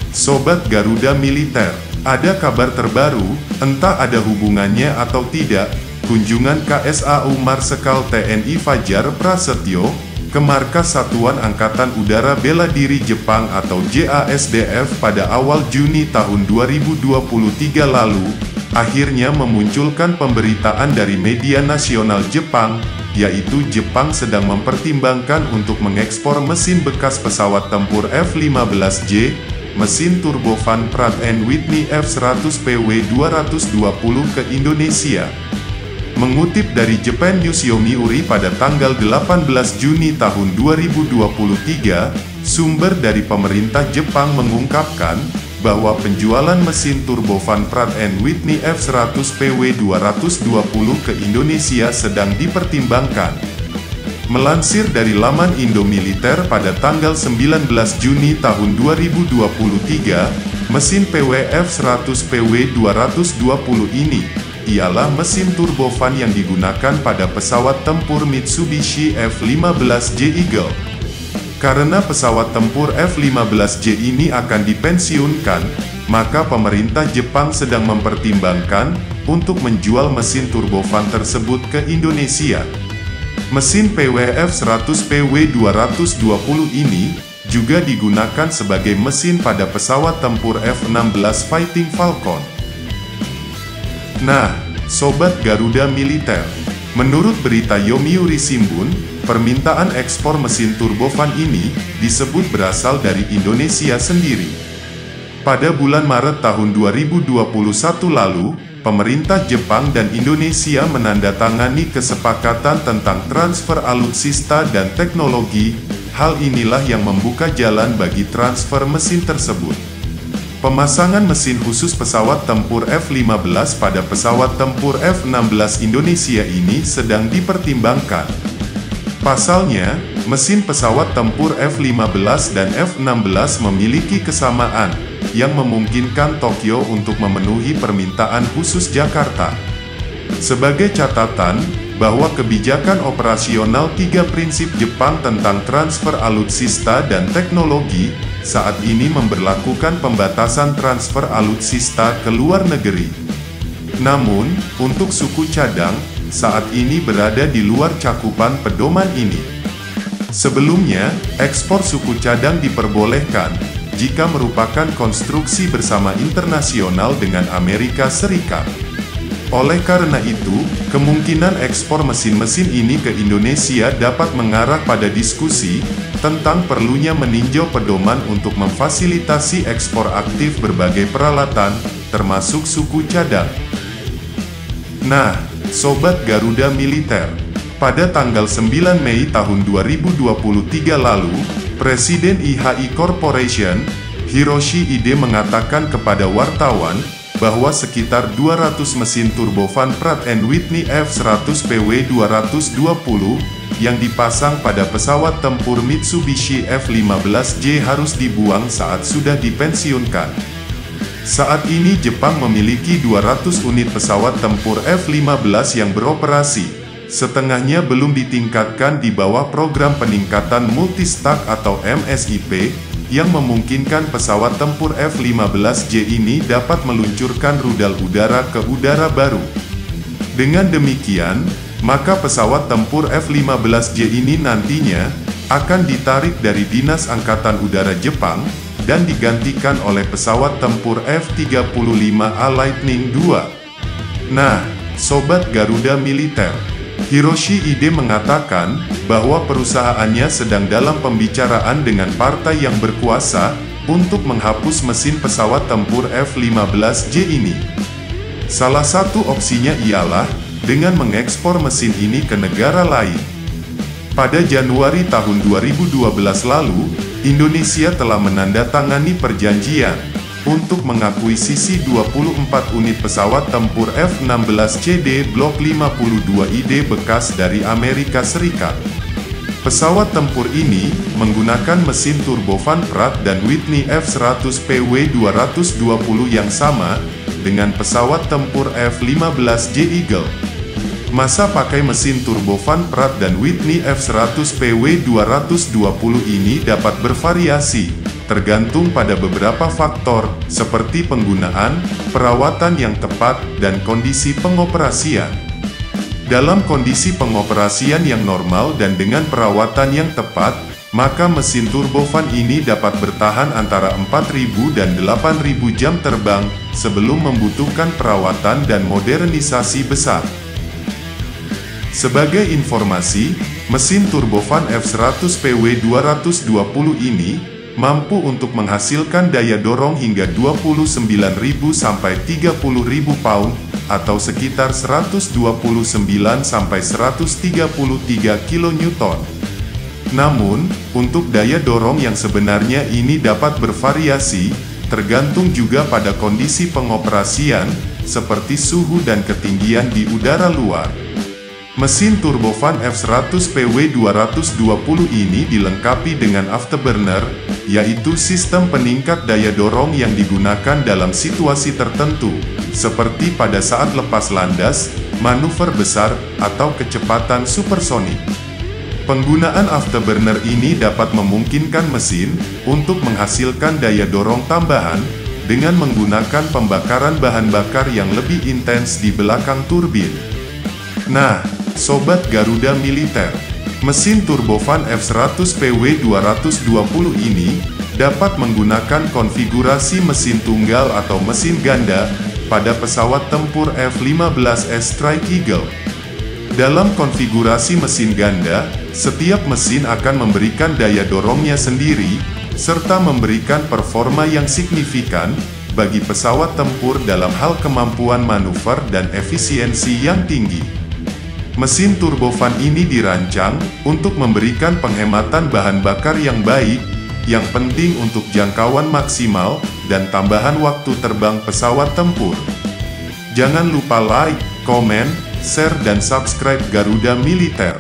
Sobat Garuda Militer, ada kabar terbaru, entah ada hubungannya atau tidak, kunjungan KSAU Marsekal TNI Fajar Prasetyo ke markas Satuan Angkatan Udara Bela Diri Jepang atau JASDF pada awal Juni tahun 2023 lalu, akhirnya memunculkan pemberitaan dari media nasional Jepang, yaitu Jepang sedang mempertimbangkan untuk mengekspor mesin bekas pesawat tempur F-15J, mesin turbofan Pratt & Whitney F100PW220 ke Indonesia. Mengutip dari Japan News Yomiuri pada tanggal 18 Juni tahun 2023, sumber dari pemerintah Jepang mengungkapkan bahwa penjualan mesin turbofan Pratt & Whitney F100PW220 ke Indonesia sedang dipertimbangkan. Melansir dari laman Indomiliter pada tanggal 19 Juni tahun 2023, mesin PWF 100PW220 ini ialah mesin turbofan yang digunakan pada pesawat tempur Mitsubishi F-15J Eagle. Karena pesawat tempur F-15J ini akan dipensiunkan, maka pemerintah Jepang sedang mempertimbangkan untuk menjual mesin turbofan tersebut ke Indonesia. Mesin PWF 100PW220 ini juga digunakan sebagai mesin pada pesawat tempur F-16 Fighting Falcon. Nah, Sobat Garuda Militer, menurut berita Yomiuri Shimbun, permintaan ekspor mesin turbofan ini disebut berasal dari Indonesia sendiri. Pada bulan Maret tahun 2021 lalu, pemerintah Jepang dan Indonesia menandatangani kesepakatan tentang transfer alutsista dan teknologi. Hal inilah yang membuka jalan bagi transfer mesin tersebut. Pemasangan mesin khusus pesawat tempur F-15 pada pesawat tempur F-16 Indonesia ini sedang dipertimbangkan. Pasalnya, mesin pesawat tempur F-15 dan F-16 memiliki kesamaan, yang memungkinkan Tokyo untuk memenuhi permintaan khusus Jakarta. Sebagai catatan, bahwa kebijakan operasional 3 prinsip Jepang tentang transfer alutsista dan teknologi, saat ini memberlakukan pembatasan transfer alutsista ke luar negeri. Namun, untuk suku cadang, saat ini berada di luar cakupan pedoman ini. Sebelumnya, ekspor suku cadang diperbolehkan jika merupakan konstruksi bersama internasional dengan Amerika Serikat. Oleh karena itu, kemungkinan ekspor mesin-mesin ini ke Indonesia dapat mengarah pada diskusi tentang perlunya meninjau pedoman untuk memfasilitasi ekspor aktif berbagai peralatan, termasuk suku cadang. Nah, Sobat Garuda Militer, pada tanggal 9 Mei tahun 2023 lalu, Presiden IHI Corporation, Hiroshi Ide mengatakan kepada wartawan, bahwa sekitar 200 mesin turbofan Pratt & Whitney F100PW220 yang dipasang pada pesawat tempur Mitsubishi F-15J harus dibuang saat sudah dipensiunkan. Saat ini Jepang memiliki 200 unit pesawat tempur F-15 yang beroperasi, setengahnya belum ditingkatkan di bawah program peningkatan multistak atau MSIP, yang memungkinkan pesawat tempur F-15J ini dapat meluncurkan rudal udara ke udara baru. Dengan demikian, maka pesawat tempur F-15J ini nantinya akan ditarik dari Dinas Angkatan Udara Jepang dan digantikan oleh pesawat tempur F-35A Lightning II. Nah, Sobat Garuda Militer, Hiroshi Ide mengatakan bahwa perusahaannya sedang dalam pembicaraan dengan partai yang berkuasa untuk menghapus mesin pesawat tempur F-15J ini. Salah satu opsinya ialah dengan mengekspor mesin ini ke negara lain. Pada Januari tahun 2012 lalu, Indonesia telah menandatangani perjanjian untuk mengakuisisi 24 unit pesawat tempur F-16CD Block 52ID bekas dari Amerika Serikat. Pesawat tempur ini menggunakan mesin turbofan Pratt & Whitney F100PW220 yang sama dengan pesawat tempur F-15J Eagle. Masa pakai mesin turbofan Pratt & Whitney F100PW220 ini dapat bervariasi, tergantung pada beberapa faktor, seperti penggunaan, perawatan yang tepat, dan kondisi pengoperasian. Dalam kondisi pengoperasian yang normal dan dengan perawatan yang tepat, maka mesin turbofan ini dapat bertahan antara 4.000 dan 8.000 jam terbang, sebelum membutuhkan perawatan dan modernisasi besar. Sebagai informasi, mesin turbofan F100PW 220 ini mampu untuk menghasilkan daya dorong hingga 29.000 sampai 30.000 pound, atau sekitar 129 sampai 133 kN. Namun, untuk daya dorong yang sebenarnya ini dapat bervariasi, tergantung juga pada kondisi pengoperasian, seperti suhu dan ketinggian di udara luar. Mesin turbofan F100PW 220 ini dilengkapi dengan afterburner, yaitu sistem peningkat daya dorong yang digunakan dalam situasi tertentu, seperti pada saat lepas landas, manuver besar, atau kecepatan supersonik. Penggunaan afterburner ini dapat memungkinkan mesin untuk menghasilkan daya dorong tambahan, dengan menggunakan pembakaran bahan bakar yang lebih intens di belakang turbin. Nah, Sobat Garuda Militer, mesin turbofan F100PW 220 ini dapat menggunakan konfigurasi mesin tunggal atau mesin ganda pada pesawat tempur F-15S Strike Eagle. Dalam konfigurasi mesin ganda, setiap mesin akan memberikan daya dorongnya sendiri, serta memberikan performa yang signifikan bagi pesawat tempur dalam hal kemampuan manuver dan efisiensi yang tinggi. Mesin turbofan ini dirancang untuk memberikan penghematan bahan bakar yang baik, yang penting untuk jangkauan maksimal, dan tambahan waktu terbang pesawat tempur. Jangan lupa like, komen, share dan subscribe Garuda Militer.